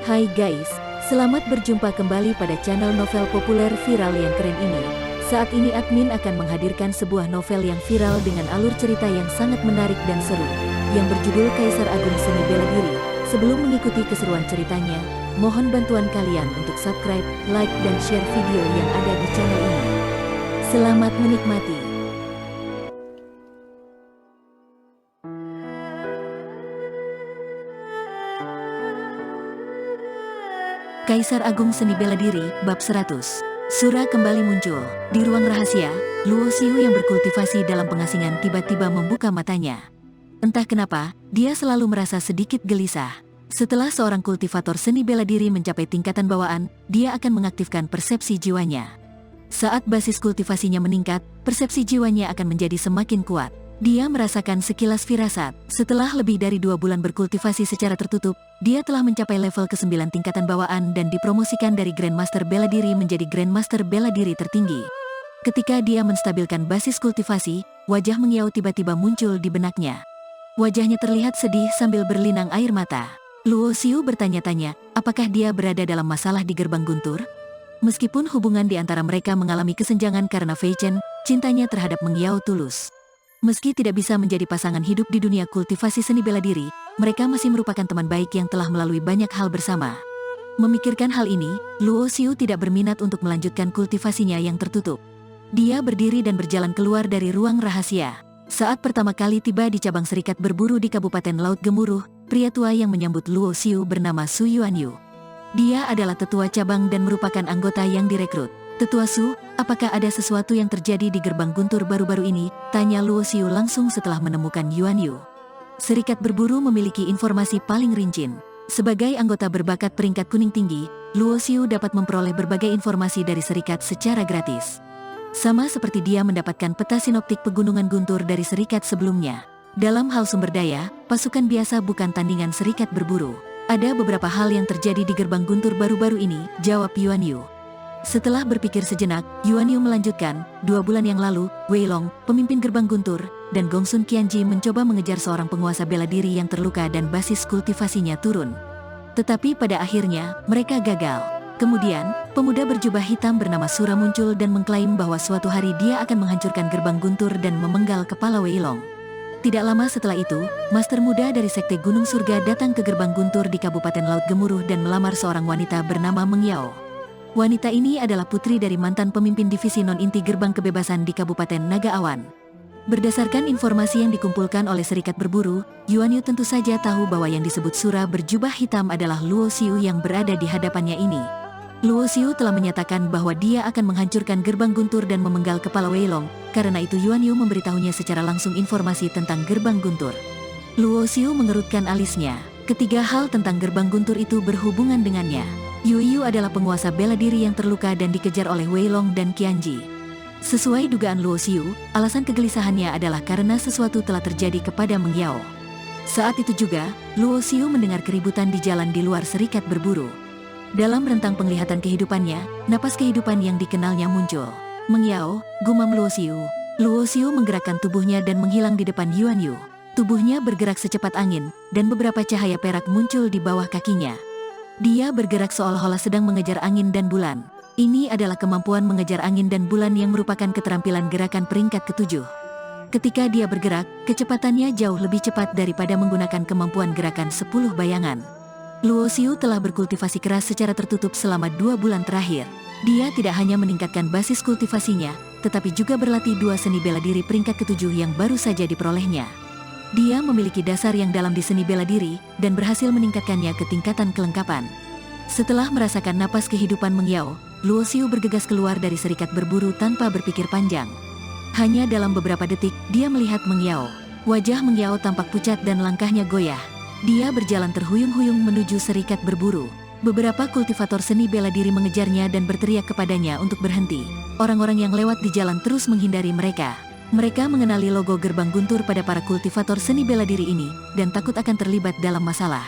Hai guys, selamat berjumpa kembali pada channel novel populer viral yang keren ini. Saat ini admin akan menghadirkan sebuah novel yang viral dengan alur cerita yang sangat menarik dan seru, yang berjudul Kaisar Agung Seni Bela Diri. Sebelum mengikuti keseruan ceritanya, mohon bantuan kalian untuk subscribe, like, dan share video yang ada di channel ini. Selamat menikmati. Kaisar Agung Seni Bela Diri, Bab 100. Sura kembali muncul. Di ruang rahasia, Luo Xiu yang berkultivasi dalam pengasingan tiba-tiba membuka matanya. Entah kenapa, dia selalu merasa sedikit gelisah. Setelah seorang kultivator seni bela diri mencapai tingkatan bawaan, dia akan mengaktifkan persepsi jiwanya. Saat basis kultivasinya meningkat, persepsi jiwanya akan menjadi semakin kuat. Dia merasakan sekilas firasat. Setelah lebih dari 2 bulan berkultivasi secara tertutup, dia telah mencapai level ke-9 tingkatan bawaan dan dipromosikan dari Grandmaster Bela Diri menjadi Grandmaster Bela Diri tertinggi. Ketika dia menstabilkan basis kultivasi, wajah Mengiao tiba-tiba muncul di benaknya. Wajahnya terlihat sedih sambil berlinang air mata. Luo Xiu bertanya-tanya, apakah dia berada dalam masalah di gerbang guntur? Meskipun hubungan di antara mereka mengalami kesenjangan karena Fei Chen, cintanya terhadap Mengiao tulus. Meski tidak bisa menjadi pasangan hidup di dunia kultivasi seni bela diri, mereka masih merupakan teman baik yang telah melalui banyak hal bersama. Memikirkan hal ini, Luo Xiu tidak berminat untuk melanjutkan kultivasinya yang tertutup. Dia berdiri dan berjalan keluar dari ruang rahasia. Saat pertama kali tiba di cabang serikat berburu di Kabupaten Laut Gemuruh, pria tua yang menyambut Luo Xiu bernama Su Yuanyu. Dia adalah tetua cabang dan merupakan anggota yang direkrut. Tetua Su, apakah ada sesuatu yang terjadi di gerbang guntur baru-baru ini? Tanya Luo Xiu langsung setelah menemukan Yuanyu. Serikat berburu memiliki informasi paling rinci. Sebagai anggota berbakat peringkat kuning tinggi, Luo Xiu dapat memperoleh berbagai informasi dari serikat secara gratis. Sama seperti dia mendapatkan peta sinoptik pegunungan guntur dari serikat sebelumnya. Dalam hal sumber daya, pasukan biasa bukan tandingan serikat berburu. Ada beberapa hal yang terjadi di gerbang guntur baru-baru ini, jawab Yuanyu. Setelah berpikir sejenak, Yuanyu melanjutkan, 2 bulan yang lalu, Wei Long, pemimpin gerbang guntur, dan Gongsun Qianji mencoba mengejar seorang penguasa bela diri yang terluka dan basis kultivasinya turun. Tetapi pada akhirnya, mereka gagal. Kemudian, pemuda berjubah hitam bernama Sura muncul dan mengklaim bahwa suatu hari dia akan menghancurkan gerbang guntur dan memenggal kepala Wei Long. Tidak lama setelah itu, master muda dari Sekte Gunung Surga datang ke gerbang guntur di Kabupaten Laut Gemuruh dan melamar seorang wanita bernama Mengiao. Wanita ini adalah putri dari mantan pemimpin divisi non-inti gerbang kebebasan di Kabupaten Naga Awan. Berdasarkan informasi yang dikumpulkan oleh serikat berburu, Yuanyu tentu saja tahu bahwa yang disebut Sura berjubah hitam adalah Luo Xiu yang berada di hadapannya ini. Luo Xiu telah menyatakan bahwa dia akan menghancurkan gerbang guntur dan memenggal kepala Wei Long, karena itu Yuanyu memberitahunya secara langsung informasi tentang gerbang guntur. Luo Xiu mengerutkan alisnya. Ketiga hal tentang gerbang guntur itu berhubungan dengannya. Yu adalah penguasa bela diri yang terluka dan dikejar oleh Wei Long dan Qianji. Sesuai dugaan Luo Xiu, alasan kegelisahannya adalah karena sesuatu telah terjadi kepada Mengiao. Saat itu juga, Luo Xiu mendengar keributan di jalan di luar serikat berburu. Dalam rentang penglihatan kehidupannya, napas kehidupan yang dikenalnya muncul. Mengiao, gumam Luo Xiu. Luo Xiu menggerakkan tubuhnya dan menghilang di depan Yuanyu. Tubuhnya bergerak secepat angin, dan beberapa cahaya perak muncul di bawah kakinya. Dia bergerak seolah-olah sedang mengejar angin dan bulan. Ini adalah kemampuan mengejar angin dan bulan yang merupakan keterampilan gerakan peringkat ke-7. Ketika dia bergerak, kecepatannya jauh lebih cepat daripada menggunakan kemampuan gerakan 10 bayangan. Luo Xiu telah berkultivasi keras secara tertutup selama 2 bulan terakhir. Dia tidak hanya meningkatkan basis kultivasinya, tetapi juga berlatih 2 seni bela diri peringkat ke-7 yang baru saja diperolehnya. Dia memiliki dasar yang dalam di seni bela diri, dan berhasil meningkatkannya ke tingkatan kelengkapan. Setelah merasakan napas kehidupan Mengiao, Luo Xiu bergegas keluar dari serikat berburu tanpa berpikir panjang. Hanya dalam beberapa detik, dia melihat Mengiao. Wajah Mengiao tampak pucat dan langkahnya goyah. Dia berjalan terhuyung-huyung menuju serikat berburu. Beberapa kultivator seni bela diri mengejarnya dan berteriak kepadanya untuk berhenti. Orang-orang yang lewat di jalan terus menghindari mereka. Mereka mengenali logo gerbang guntur pada para kultivator seni bela diri ini, dan takut akan terlibat dalam masalah.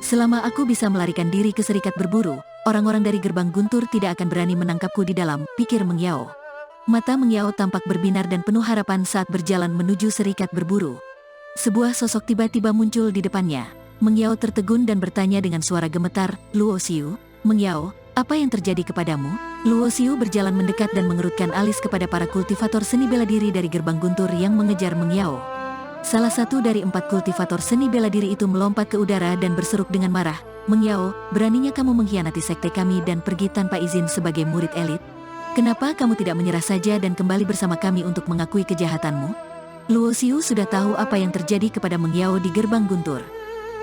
Selama aku bisa melarikan diri ke serikat berburu, orang-orang dari gerbang guntur tidak akan berani menangkapku di dalam, pikir Mengiao. Mata Mengiao tampak berbinar dan penuh harapan saat berjalan menuju serikat berburu. Sebuah sosok tiba-tiba muncul di depannya. Meng Yao tertegun dan bertanya dengan suara gemetar, "Luo Xiu, Meng Yao, apa yang terjadi kepadamu?" Luo Xiu berjalan mendekat dan mengerutkan alis kepada para kultivator seni bela diri dari gerbang guntur yang mengejar Meng Yao. Salah satu dari 4 kultivator seni bela diri itu melompat ke udara dan berseruk dengan marah, "Meng Yao, beraninya kamu mengkhianati sekte kami dan pergi tanpa izin sebagai murid elit? Kenapa kamu tidak menyerah saja dan kembali bersama kami untuk mengakui kejahatanmu?" Luo Xiu sudah tahu apa yang terjadi kepada Meng Yao di gerbang guntur.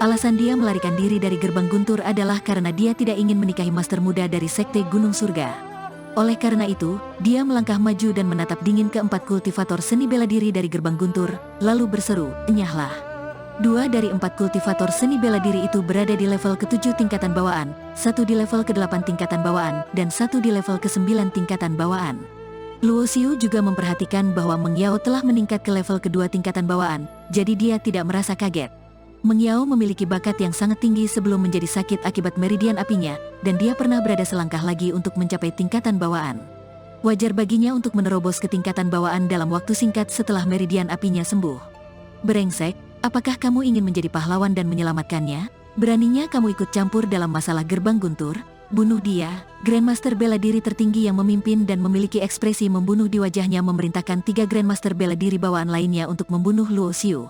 Alasan dia melarikan diri dari gerbang guntur adalah karena dia tidak ingin menikahi master muda dari sekte Gunung Surga. Oleh karena itu, dia melangkah maju dan menatap dingin ke 4 kultivator seni bela diri dari gerbang guntur, lalu berseru, "Enyahlah." 2 dari 4 kultivator seni bela diri itu berada di level ke-7 tingkatan bawaan, 1 di level ke-8 tingkatan bawaan, dan 1 di level ke-9 tingkatan bawaan. Luo Xiu juga memperhatikan bahwa Meng Yao telah meningkat ke level kedua tingkatan bawaan, jadi dia tidak merasa kaget. Meng Yao memiliki bakat yang sangat tinggi sebelum menjadi sakit akibat meridian apinya, dan dia pernah berada selangkah lagi untuk mencapai tingkatan bawaan. Wajar baginya untuk menerobos ke tingkatan bawaan dalam waktu singkat setelah meridian apinya sembuh. "Brengsek, apakah kamu ingin menjadi pahlawan dan menyelamatkannya? Beraninya kamu ikut campur dalam masalah gerbang guntur? Bunuh dia!" Grandmaster bela diri tertinggi yang memimpin dan memiliki ekspresi membunuh di wajahnya memerintahkan 3 Grandmaster bela diri bawaan lainnya untuk membunuh Luo Xiu.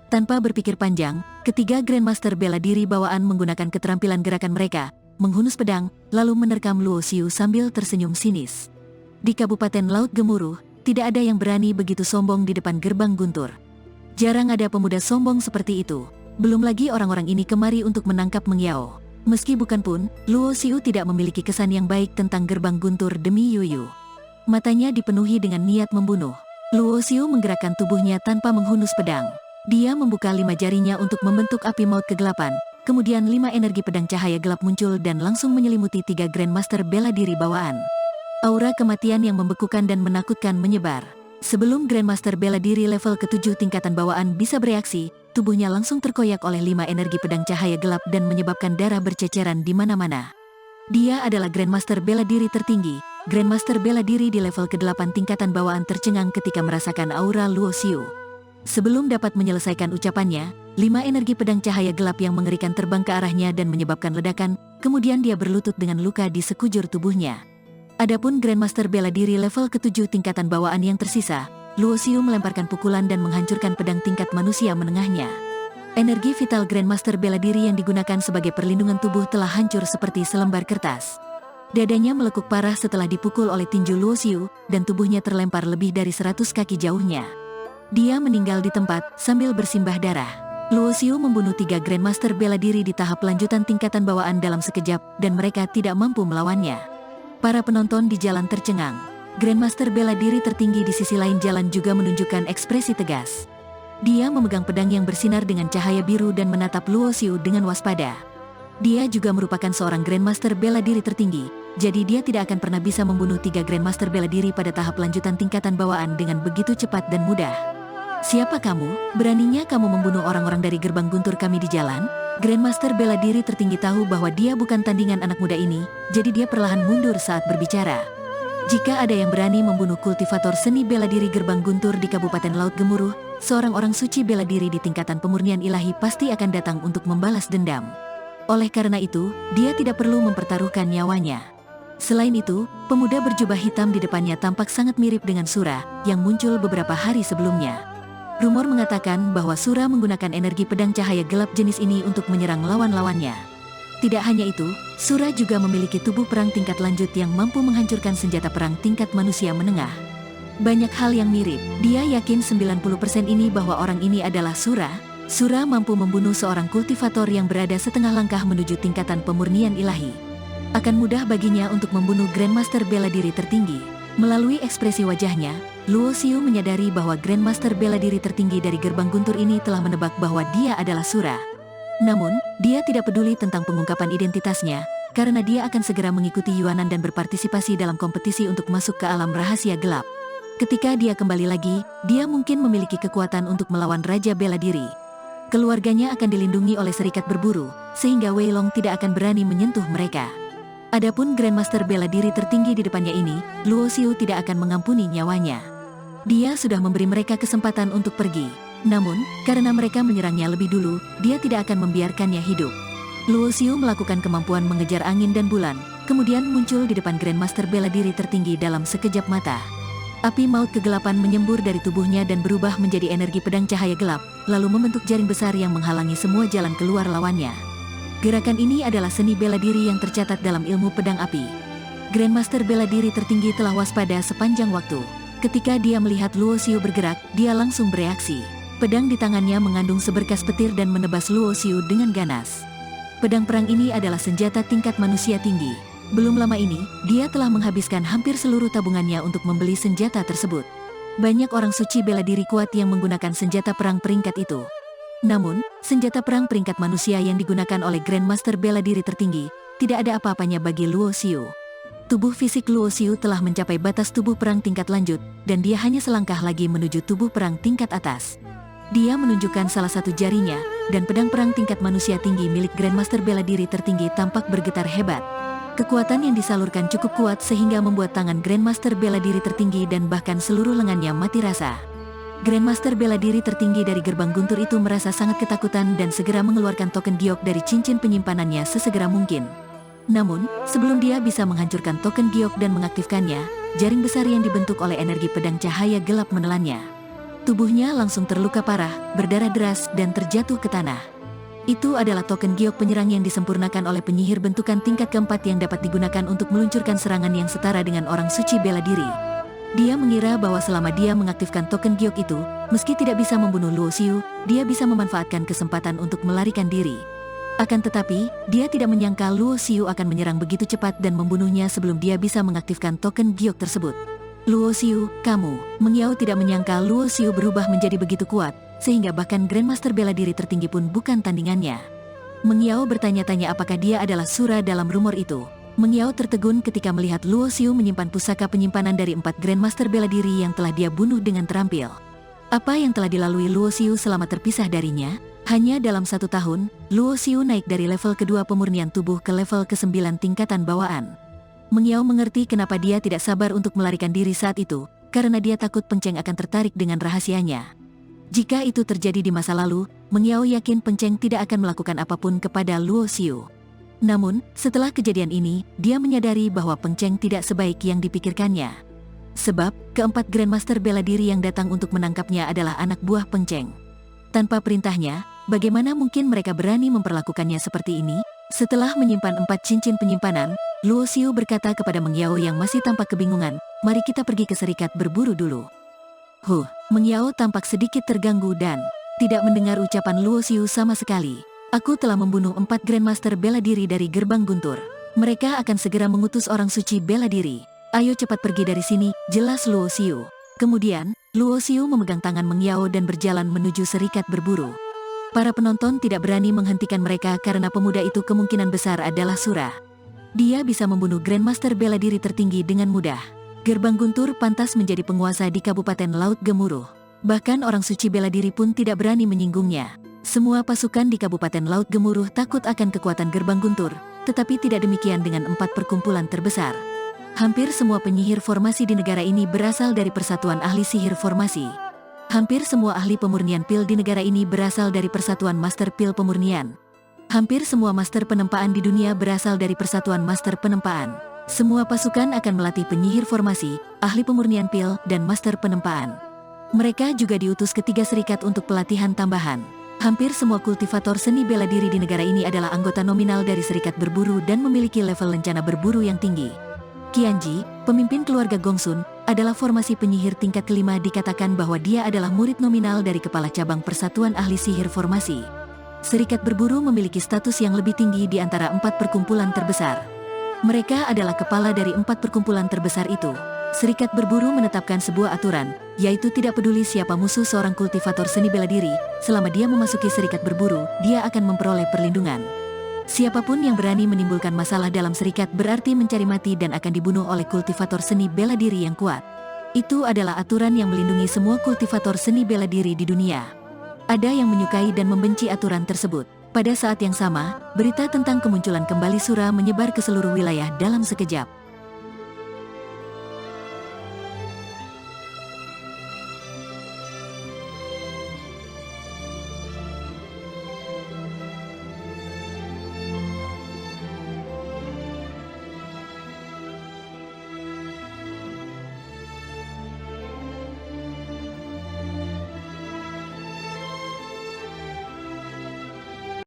Tanpa berpikir panjang, ketiga Grandmaster bela diri bawaan menggunakan keterampilan gerakan mereka, menghunus pedang, lalu menerkam Luo Xiu sambil tersenyum sinis. Di Kabupaten Laut Gemuruh, tidak ada yang berani begitu sombong di depan gerbang guntur. Jarang ada pemuda sombong seperti itu. Belum lagi orang-orang ini kemari untuk menangkap Meng Yao. Meski bukan pun, Luo Xiu tidak memiliki kesan yang baik tentang gerbang guntur demi Yuyu. Matanya dipenuhi dengan niat membunuh. Luo Xiu menggerakkan tubuhnya tanpa menghunus pedang. Dia membuka 5 jarinya untuk membentuk api maut kegelapan, kemudian 5 energi pedang cahaya gelap muncul dan langsung menyelimuti 3 Grandmaster bela diri bawaan. Aura kematian yang membekukan dan menakutkan menyebar. Sebelum Grandmaster bela diri level ke-7 tingkatan bawaan bisa bereaksi, tubuhnya langsung terkoyak oleh 5 energi pedang cahaya gelap dan menyebabkan darah berceceran di mana-mana. Dia adalah Grandmaster bela diri tertinggi. Grandmaster bela diri di level ke-8 tingkatan bawaan tercengang ketika merasakan aura Luo Xiu. Sebelum dapat menyelesaikan ucapannya, 5 energi pedang cahaya gelap yang mengerikan terbang ke arahnya dan menyebabkan ledakan, kemudian dia berlutut dengan luka di sekujur tubuhnya. Adapun Grandmaster bela diri level ke-7 tingkatan bawaan yang tersisa, Luo Xiu melemparkan pukulan dan menghancurkan pedang tingkat manusia menengahnya. Energi vital Grandmaster bela diri yang digunakan sebagai perlindungan tubuh telah hancur seperti selembar kertas. Dadanya melekuk parah setelah dipukul oleh tinju Luo Xiu, dan tubuhnya terlempar lebih dari 100 kaki jauhnya. Dia meninggal di tempat, sambil bersimbah darah. Luo Xiu membunuh 3 Grandmaster bela diri di tahap lanjutan tingkatan bawaan dalam sekejap, dan mereka tidak mampu melawannya. Para penonton di jalan tercengang. Grandmaster bela diri tertinggi di sisi lain jalan juga menunjukkan ekspresi tegas. Dia memegang pedang yang bersinar dengan cahaya biru dan menatap Luo Xiu dengan waspada. Dia juga merupakan seorang Grandmaster bela diri tertinggi, jadi dia tidak akan pernah bisa membunuh 3 Grandmaster bela diri pada tahap lanjutan tingkatan bawaan dengan begitu cepat dan mudah. "Siapa kamu? Beraninya kamu membunuh orang-orang dari gerbang guntur kami di jalan?" Grandmaster bela diri tertinggi tahu bahwa dia bukan tandingan anak muda ini, jadi dia perlahan mundur saat berbicara. "Jika ada yang berani membunuh kultivator seni bela diri gerbang guntur di Kabupaten Laut Gemuruh, seorang orang suci bela diri di tingkatan pemurnian ilahi pasti akan datang untuk membalas dendam. Oleh karena itu, dia tidak perlu mempertaruhkan nyawanya." Selain itu, pemuda berjubah hitam di depannya tampak sangat mirip dengan Sura, yang muncul beberapa hari sebelumnya. Rumor mengatakan bahwa Sura menggunakan energi pedang cahaya gelap jenis ini untuk menyerang lawan-lawannya. Tidak hanya itu, Sura juga memiliki tubuh perang tingkat lanjut yang mampu menghancurkan senjata perang tingkat manusia menengah. Banyak hal yang mirip. Dia yakin 90% ini bahwa orang ini adalah Sura. Sura mampu membunuh seorang kultivator yang berada setengah langkah menuju tingkatan pemurnian ilahi. Akan mudah baginya untuk membunuh Grandmaster bela diri tertinggi. Melalui ekspresi wajahnya, Luo Xiu menyadari bahwa Grandmaster bela diri tertinggi dari gerbang guntur ini telah menebak bahwa dia adalah Sura. Namun, dia tidak peduli tentang pengungkapan identitasnya, karena dia akan segera mengikuti Yuanan dan berpartisipasi dalam kompetisi untuk masuk ke alam rahasia gelap. Ketika dia kembali lagi, dia mungkin memiliki kekuatan untuk melawan Raja Bela Diri. Keluarganya akan dilindungi oleh serikat berburu, sehingga Wei Long tidak akan berani menyentuh mereka. Adapun Grandmaster bela diri tertinggi di depannya ini, Luo Xiu tidak akan mengampuni nyawanya. Dia sudah memberi mereka kesempatan untuk pergi. Namun, karena mereka menyerangnya lebih dulu, dia tidak akan membiarkannya hidup. Luo Xiu melakukan kemampuan mengejar angin dan bulan, kemudian muncul di depan Grandmaster bela diri tertinggi dalam sekejap mata. Api maut kegelapan menyembur dari tubuhnya dan berubah menjadi energi pedang cahaya gelap, lalu membentuk jaring besar yang menghalangi semua jalan keluar lawannya. Gerakan ini adalah seni bela diri yang tercatat dalam ilmu pedang api. Grandmaster bela diri tertinggi telah waspada sepanjang waktu. Ketika dia melihat Luo Xiu bergerak, dia langsung bereaksi. Pedang di tangannya mengandung seberkas petir dan menebas Luo Xiu dengan ganas. Pedang perang ini adalah senjata tingkat manusia tinggi. Belum lama ini, dia telah menghabiskan hampir seluruh tabungannya untuk membeli senjata tersebut. Banyak orang suci bela diri kuat yang menggunakan senjata perang peringkat itu. Namun, senjata perang peringkat manusia yang digunakan oleh Grandmaster bela diri tertinggi, tidak ada apa-apanya bagi Luo Xiu. Tubuh fisik Luo Xiu telah mencapai batas tubuh perang tingkat lanjut, dan dia hanya selangkah lagi menuju tubuh perang tingkat atas. Dia menunjukkan salah satu jarinya, dan pedang perang tingkat manusia tinggi milik Grandmaster bela diri tertinggi tampak bergetar hebat. Kekuatan yang disalurkan cukup kuat sehingga membuat tangan Grandmaster bela diri tertinggi dan bahkan seluruh lengannya mati rasa. Grandmaster bela diri tertinggi dari gerbang guntur itu merasa sangat ketakutan dan segera mengeluarkan token giok dari cincin penyimpanannya sesegera mungkin. Namun, sebelum dia bisa menghancurkan token giok dan mengaktifkannya, jaring besar yang dibentuk oleh energi pedang cahaya gelap menelannya. Tubuhnya langsung terluka parah, berdarah deras, dan terjatuh ke tanah. Itu adalah token giok penyerang yang disempurnakan oleh penyihir bentukan tingkat keempat yang dapat digunakan untuk meluncurkan serangan yang setara dengan orang suci bela diri. Dia mengira bahwa selama dia mengaktifkan token giok itu, meski tidak bisa membunuh Luo Xiu, dia bisa memanfaatkan kesempatan untuk melarikan diri. Akan tetapi, dia tidak menyangka Luo Xiu akan menyerang begitu cepat dan membunuhnya sebelum dia bisa mengaktifkan token giok tersebut. Luo Xiu, kamu. Meng Yao tidak menyangka Luo Xiu berubah menjadi begitu kuat, sehingga bahkan Grandmaster bela diri tertinggi pun bukan tandingannya. Meng Yao bertanya-tanya apakah dia adalah Sura dalam rumor itu. Meng Yao tertegun ketika melihat Luo Xiu menyimpan pusaka penyimpanan dari 4 Grandmaster bela diri yang telah dia bunuh dengan terampil. Apa yang telah dilalui Luo Xiu selama terpisah darinya? Hanya dalam 1 tahun, Luo Xiu naik dari level kedua pemurnian tubuh ke level ke-9 tingkatan bawaan. Meng Yao mengerti kenapa dia tidak sabar untuk melarikan diri saat itu, karena dia takut Peng Cheng akan tertarik dengan rahasianya. Jika itu terjadi di masa lalu, Meng Yao yakin Peng Cheng tidak akan melakukan apapun kepada Luo Xiu. Namun, setelah kejadian ini, dia menyadari bahwa Peng Cheng tidak sebaik yang dipikirkannya. Sebab, keempat Grandmaster bela diri yang datang untuk menangkapnya adalah anak buah Peng Cheng. Tanpa perintahnya, bagaimana mungkin mereka berani memperlakukannya seperti ini? Setelah menyimpan 4 cincin penyimpanan, Luo Xiu berkata kepada Meng Yao yang masih tampak kebingungan, mari kita pergi ke serikat berburu dulu. Meng Yao tampak sedikit terganggu dan tidak mendengar ucapan Luo Xiu sama sekali. Aku telah membunuh 4 Grandmaster bela diri dari gerbang guntur. Mereka akan segera mengutus orang suci bela diri. Ayo cepat pergi dari sini, jelas Luo Xiu. Kemudian, Luo Xiu memegang tangan Meng Yao dan berjalan menuju serikat berburu. Para penonton tidak berani menghentikan mereka karena pemuda itu kemungkinan besar adalah Sura. Dia bisa membunuh Grandmaster bela diri tertinggi dengan mudah. Gerbang guntur pantas menjadi penguasa di Kabupaten Laut Gemuruh. Bahkan orang suci bela diri pun tidak berani menyinggungnya. Semua pasukan di Kabupaten Laut Gemuruh takut akan kekuatan gerbang guntur, tetapi tidak demikian dengan 4 perkumpulan terbesar. Hampir semua penyihir formasi di negara ini berasal dari Persatuan Ahli Sihir Formasi. Hampir semua ahli pemurnian pil di negara ini berasal dari Persatuan Master Pil Pemurnian. Hampir semua master penempaan di dunia berasal dari Persatuan Master Penempaan. Semua pasukan akan melatih penyihir formasi, ahli pemurnian pil, dan master penempaan. Mereka juga diutus ke 3 serikat untuk pelatihan tambahan. Hampir semua kultivator seni bela diri di negara ini adalah anggota nominal dari serikat berburu dan memiliki level lencana berburu yang tinggi. Qianji, pemimpin keluarga Gongsun, adalah formasi penyihir tingkat kelima dikatakan bahwa dia adalah murid nominal dari kepala cabang Persatuan Ahli Sihir Formasi. Serikat berburu memiliki status yang lebih tinggi di antara 4 perkumpulan terbesar. Mereka adalah kepala dari 4 perkumpulan terbesar itu. Serikat berburu menetapkan sebuah aturan, yaitu tidak peduli siapa musuh seorang kultivator seni bela diri, selama dia memasuki serikat berburu, dia akan memperoleh perlindungan. Siapapun yang berani menimbulkan masalah dalam serikat berarti mencari mati dan akan dibunuh oleh kultivator seni bela diri yang kuat. Itu adalah aturan yang melindungi semua kultivator seni bela diri di dunia. Ada yang menyukai dan membenci aturan tersebut. Pada saat yang sama, berita tentang kemunculan kembali Sura menyebar ke seluruh wilayah dalam sekejap.